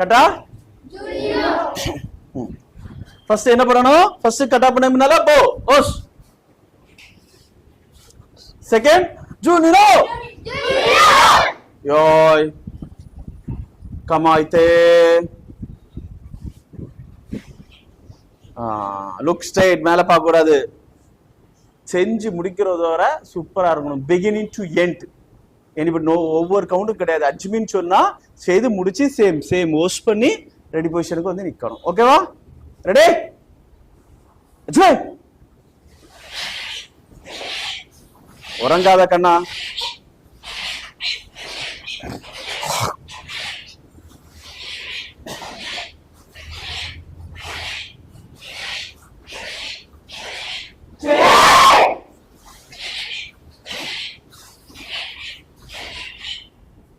கட்டா first என்ன பண்ணணும்? First கட்டா பண்ண போ ஓஸ். செகண்ட் ஜூனியரோ யோய் கமாய்த்தே லுக் ஸ்ட்ரைட், மேல பார்க்க கூடாது. செஞ்சு முடிக்கிறதோட சூப்பரா இருக்கணும். Beginning to end. எனிபடி ஒவ்வொரு கவுண்டும் கிடையாது. அஜ்மின்னு சொன்னா செய்து முடிச்சு சேம் சேம் வாஷ் பண்ணி ரெடி பொசிஷனுக்கு வந்து நிக்கணும். ஓகேவா? ரெடி? அஜ்மன் உறங்காத கண்ணா.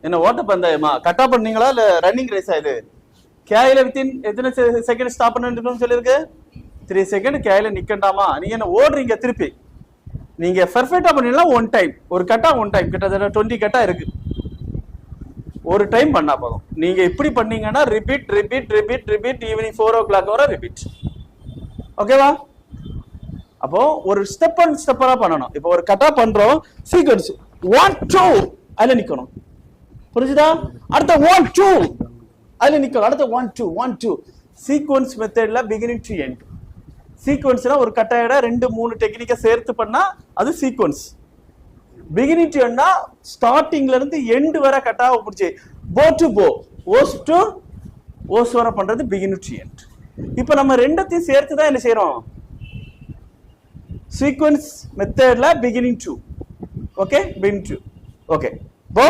என்ன ஓட்ட பந்தயமா? கட்டா பண்ணீங்களா இல்ல ரன்னிங் ரேஸா இது? கேயில வித்தின் எத்தனை செகண்ட் ஸ்டாப் பண்ணணும்னு சொல்லிருக்கு? 3 செகண்ட் கேயில நிக்கண்டாமா? நீங்க என்ன ஓடுறீங்க திருப்பி? நீங்க பெர்ஃபெக்ட்டா பண்ணீங்களா? ஒன் டைம், ஒரு கட்டா ஒன் டைம், கிட்டத்தட்ட 20 கட்டா இருக்கு. ஒரு டைம் பண்ணா போதும். நீங்க இப்படி பண்ணீங்கன்னா repeat repeat repeat repeat evening 4 o'clock வரை ரிப்பீட். ஓகேவா? அப்போ ஒரு ஸ்டெப் அண்ட் ஸ்டெப்பரா பண்ணணும். இப்போ ஒரு கட்டா பண்றோம், சீக்வென்ஸ் 1 2 அதுல நிக்கணும். புரிஞ்சுதா? அடுத்த 1 2 அதுல நிக்கணும். அடுத்த 1 2 1 2 சீக்வென்ஸ் மெத்தட்ல பிகினிங் டு எண்ட். சீக்வென்ஸ்னா ஒரு கட்டாயோட 2 3 டெக்னிக்கை சேர்த்து பண்ணா அது சீக்வென்ஸ். பிகினிங் டு எண்ட்னா ஸ்டார்டிங்ல இருந்து எண்ட் வரை கட்டாவை பிடிச்சி போ டு போ ஓஸ் டு ஓஸ் வரை பண்றது பிகினிங் டு எண்ட். இப்போ நம்ம ரெண்டத்தையும் சேர்த்து தான் என்ன செய்யறோம்? சீக்வென்ஸ் மெத்தட்ல beginning to. Okay, beginning to. Okay, போ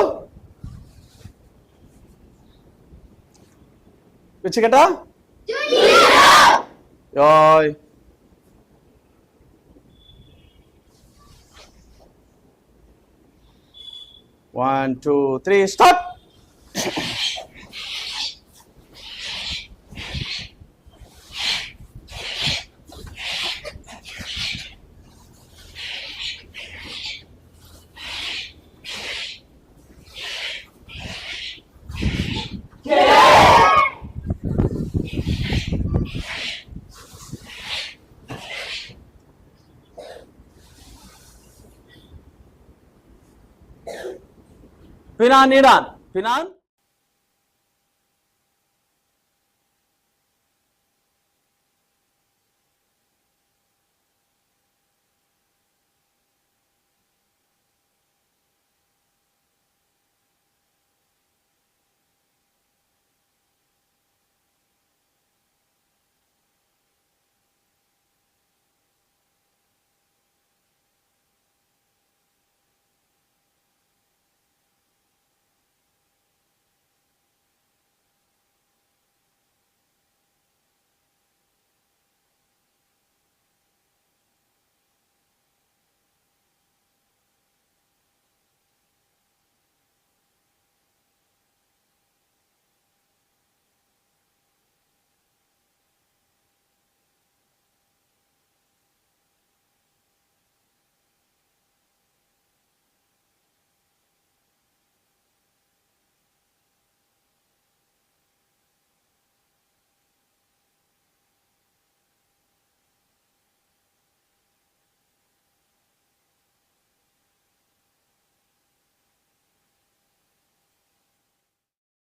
வச்சுக்கட்டா. யோய் 1 2 3 ஸ்டார்ட். Pinan Iran. Pinan.